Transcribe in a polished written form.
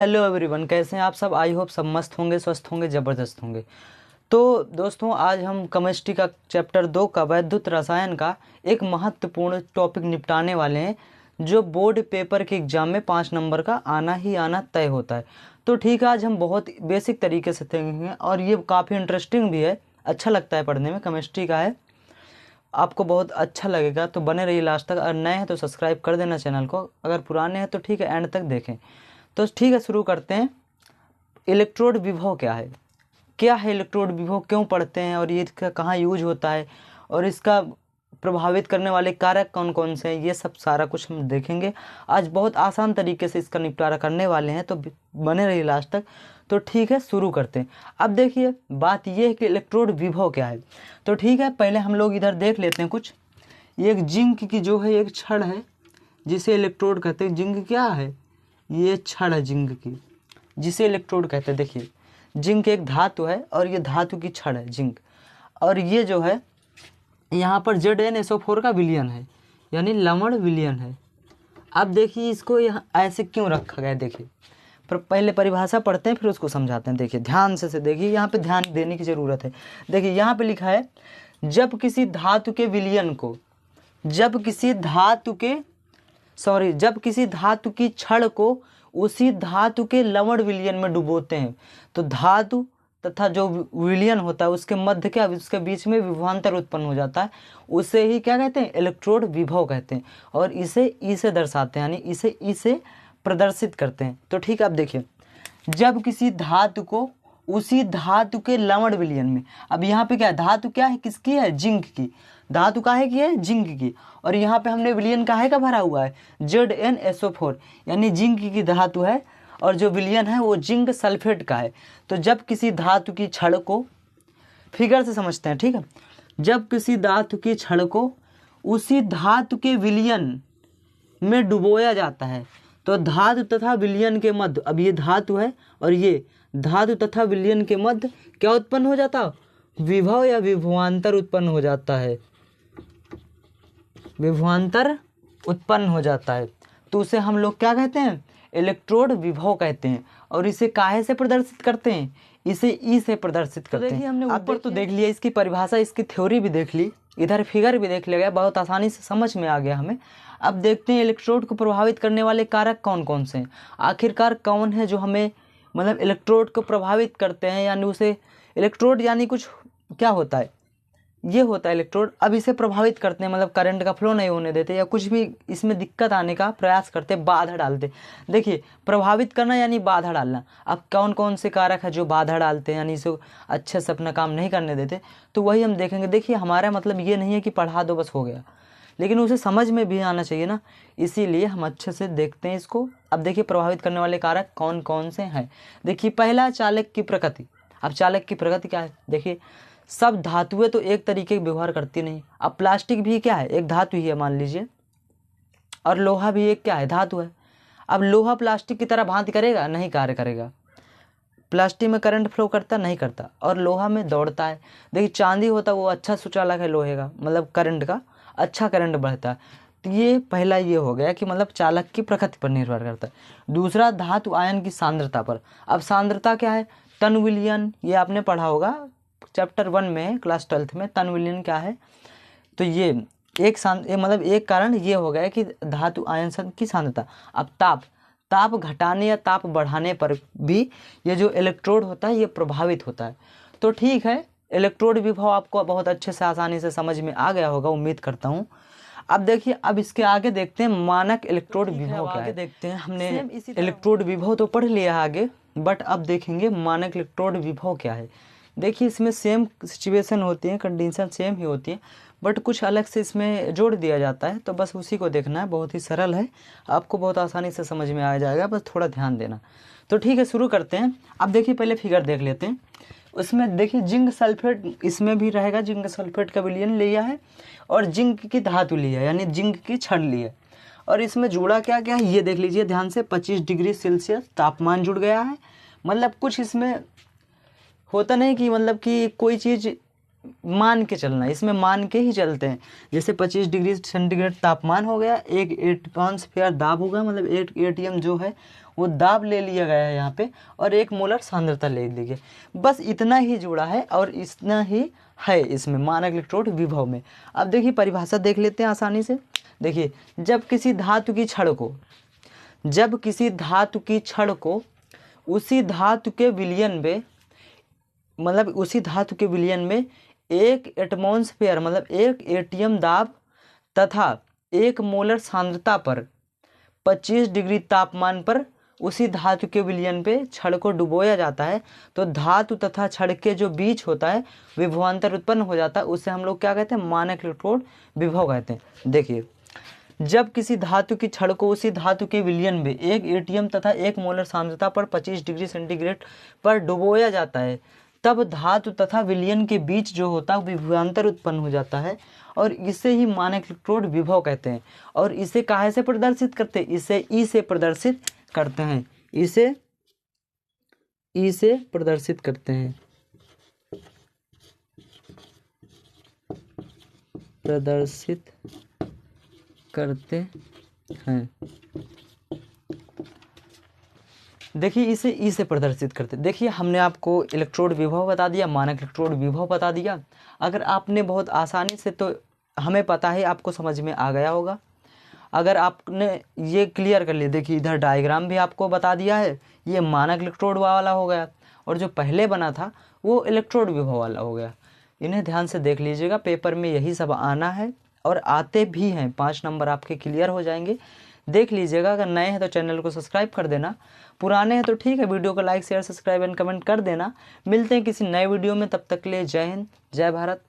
Hello everyone, कैसे हैं आप सब। आई होप सब मस्त होंगे, स्वस्थ होंगे, ज़बरदस्त होंगे। तो दोस्तों, आज हम केमिस्ट्री का चैप्टर 2 का वैद्युत रसायन का एक महत्वपूर्ण टॉपिक निपटाने वाले हैं, जो बोर्ड पेपर के एग्जाम में 5 नंबर का आना ही आना तय होता है। तो ठीक है, आज हम बहुत बेसिक तरीके से देखेंगे और ये काफ़ी इंटरेस्टिंग भी है, अच्छा लगता है पढ़ने में, केमिस्ट्री का है, आपको बहुत अच्छा लगेगा। तो बने रहिए लास्ट तक। अगर नए हैं तो सब्सक्राइब कर देना चैनल को, अगर पुराने हैं तो ठीक है, एंड तक देखें। तो ठीक है, शुरू करते हैं। इलेक्ट्रोड विभव क्या है इलेक्ट्रोड विभव, क्यों पढ़ते हैं और ये इसका कहाँ यूज होता है और इसका प्रभावित करने वाले कारक कौन कौन से हैं, ये सब सारा कुछ हम देखेंगे। आज बहुत आसान तरीके से इसका निपटारा करने वाले हैं, तो बने रहिए लास्ट तक। तो ठीक है, शुरू करते हैं। अब देखिए, बात ये है कि इलेक्ट्रोड विभव क्या है। तो ठीक है, पहले हम लोग इधर देख लेते हैं कुछ। ये एक जिंक की जो है एक छड़ है, जिसे इलेक्ट्रोड कहते हैं। जिंक क्या है? ये छड़ है जिंक की, जिसे इलेक्ट्रोड कहते हैं। देखिए, जिंक एक धातु है और ये धातु की छड़ है जिंक। और ये जो है यहाँ पर ZnSO4 का विलयन है, यानी लवण विलयन है। अब देखिए, इसको यहाँ ऐसे क्यों रखा गया। देखिए, पर पहले परिभाषा पढ़ते हैं, फिर उसको समझाते हैं। देखिए ध्यान से देखिए, यहाँ पे ध्यान देने की ज़रूरत है। देखिए यहाँ पे लिखा है, जब किसी धातु के विलयन को, जब किसी धातु की छड़ को उसी धातु के लवण विलयन में डुबोते हैं, तो धातु तथा जो विलयन होता है उसके मध्य क्या, उसके बीच में विभवांतर उत्पन्न हो जाता है। उसे ही क्या कहते हैं? इलेक्ट्रोड विभव कहते हैं। और इसे ई से दर्शाते हैं, यानी इसे ई से प्रदर्शित करते हैं। तो ठीक है, अब देखिए, जब किसी धातु को उसी धातु के लवण विलयन में, अब यहाँ पे क्या है, धातु क्या है, किसकी है? जिंक की। धातु काहे की है? जिंक की। और यहाँ पे हमने विलयन काहे का भरा हुआ है? ZnSO4, यानी जिंक की धातु है और जो विलयन है वो जिंक सल्फेट का है। तो जब किसी धातु की छड़ को, फिगर से समझते हैं, ठीक है, जब किसी धातु की छड़ को उसी धातु के विलयन में डुबोया जाता है, तो धातु तथा विलयन के मध्य, अब ये धातु है और ये धातु तथा विलयन के मध्य क्या उत्पन्न हो जाता है? विभव या विभवांतर उत्पन्न हो जाता है। विभवांतर उत्पन्न हो जाता है, तो उसे हम लोग क्या कहते हैं? इलेक्ट्रोड विभव कहते हैं। और इसे काहे से प्रदर्शित करते हैं? इसे ई से प्रदर्शित करते हैं। देखिए, हमने ऊपर तो देख लिया, इसकी परिभाषा, इसकी थ्योरी भी देख ली, इधर फिगर भी देख लिया गया, बहुत आसानी से समझ में आ गया हमें। अब देखते हैं इलेक्ट्रोड को प्रभावित करने वाले कारक कौन कौन से हैं। आखिरकार कौन है जो हमें मतलब इलेक्ट्रोड को प्रभावित करते हैं, यानी उसे इलेक्ट्रोड यानी कुछ क्या होता है, ये होता है इलेक्ट्रोड। अब इसे प्रभावित करते हैं, मतलब करंट का फ्लो नहीं होने देते या कुछ भी इसमें दिक्कत आने का प्रयास करते, बाधा डालते। देखिए, प्रभावित करना यानी बाधा डालना। अब कौन कौन से कारक है जो बाधा डालते हैं, यानी इसे अच्छे से अपना काम नहीं करने देते, तो वही हम देखेंगे। देखिए, हमारा मतलब ये नहीं है कि पढ़ा दो बस हो गया, लेकिन उसे समझ में भी आना चाहिए ना, इसीलिए हम अच्छे से देखते हैं इसको। अब देखिए, प्रभावित करने वाले कारक कौन कौन से हैं। देखिए, पहला, चालक की प्रकृति। अब चालक की प्रकृति क्या है? देखिए, सब धातुएं तो एक तरीके के व्यवहार करती नहीं। अब प्लास्टिक भी क्या है? एक धातु ही है मान लीजिए, और लोहा भी एक क्या है? धातु है। अब लोहा प्लास्टिक की तरह भांति करेगा? नहीं कार्य करेगा। प्लास्टिक में करंट फ्लो करता? नहीं करता। और लोहा में दौड़ता है। देखिए, चांदी होता है वो अच्छा सुचालक है लोहे का, मतलब करंट का अच्छा करंट बढ़ता है। तो ये पहला ये हो गया कि मतलब चालक की प्रकृति पर निर्भर करता है। दूसरा, धातु आयन की सांद्रता पर। अब सांद्रता क्या है? टन विलियन, ये आपने पढ़ा होगा चैप्टर 1 में, क्लास 12th में। टन विलियन क्या है? तो ये मतलब एक कारण ये हो गया कि धातु आयन की सांद्रता। अब ताप घटाने या ताप बढ़ाने पर भी ये जो इलेक्ट्रोड होता है ये प्रभावित होता है। तो ठीक है, इलेक्ट्रोड विभव आपको बहुत अच्छे से आसानी से समझ में आ गया होगा, उम्मीद करता हूँ। अब देखिए, अब इसके आगे देखते हैं मानक इलेक्ट्रोड विभव क्या है। देखते हैं, हमने इलेक्ट्रोड विभव तो पढ़ लिया आगे, बट अब देखेंगे मानक इलेक्ट्रोड विभव क्या है। देखिए, इसमें सेम सिचुएशन होती है, कंडीशन सेम ही होती है, बट कुछ अलग से इसमें जोड़ दिया जाता है, तो बस उसी को देखना है। बहुत ही सरल है, आपको बहुत आसानी से समझ में आ जाएगा, बस थोड़ा ध्यान देना। तो ठीक है, शुरू करते हैं। अब देखिए, पहले फिगर देख लेते हैं। उसमें देखिए, जिंक सल्फेट इसमें भी रहेगा, जिंक सल्फेट का विलयन लिया है और जिंक की धातु ली है, यानी जिंक की छड़ ली है। और इसमें जुड़ा क्या क्या है ये देख लीजिए ध्यान से। 25 डिग्री सेल्सियस तापमान जुड़ गया है। मतलब कुछ इसमें होता नहीं कि मतलब कि कोई चीज़ मान के चलना, इसमें मान के ही चलते हैं। जैसे 25 डिग्री सेंटीग्रेड तापमान हो गया, एक एटमॉस्फेयर दाब होगा, मतलब एक एटीएम जो है वो दाब ले लिया गया है यहाँ पे, और 1 मोलर सांद्रता ले ली गई। बस इतना ही जुड़ा है और इतना ही है इसमें मानक इलेक्ट्रोड विभव में। अब देखिए परिभाषा देख लेते हैं आसानी से। देखिए जब किसी धातु की छड़ को उसी धातु के विलयन में, मतलब उसी धातु के विलयन में 1 एटमॉस्फेयर मतलब 1 एटीएम दाब तथा 1 मोलर सांद्रता पर 25 डिग्री तापमान पर उसी धातु के विलयन पे छड़ को डुबोया जाता है, तो धातु तथा छड़ के जो बीच होता है विभवांतर उत्पन्न हो जाता है। उसे हम लोग क्या कहते हैं? मानक इलेक्ट्रोड विभव कहते हैं। देखिए जब किसी धातु की छड़ को उसी धातु के विलयन में 1 एटीएम तथा 1 मोलर सांद्रता पर 25 डिग्री सेंटीग्रेड पर डुबोया जाता है, तब धातु तथा विलयन के बीच जो होता है विभवांतर उत्पन्न हो जाता है, और इसे ही मानक इलेक्ट्रोड विभव कहते हैं। और इसे काहे से प्रदर्शित करते हैं? इसे ई से प्रदर्शित करते हैं, इसे ई से प्रदर्शित करते हैं, प्रदर्शित करते हैं। देखिए इसे ई से प्रदर्शित करते। देखिए हमने आपको इलेक्ट्रोड विभव बता दिया, मानक इलेक्ट्रोड विभव बता दिया। अगर आपने बहुत आसानी से, तो हमें पता है आपको समझ में आ गया होगा। अगर आपने ये क्लियर कर लिया, देखिए इधर डायग्राम भी आपको बता दिया है, ये मानक इलेक्ट्रोड वाला हो गया, और जो पहले बना था वो इलेक्ट्रोड विभव वाला हो गया। इन्हें ध्यान से देख लीजिएगा, पेपर में यही सब आना है और आते भी हैं। 5 नंबर आपके क्लियर हो जाएंगे, देख लीजिएगा। अगर नए हैं तो चैनल को सब्सक्राइब कर देना, पुराने हैं तो ठीक है, वीडियो को like share subscribe and comment कर देना। मिलते हैं किसी नए वीडियो में, तब तक के लिए जय हिंद, जय भारत।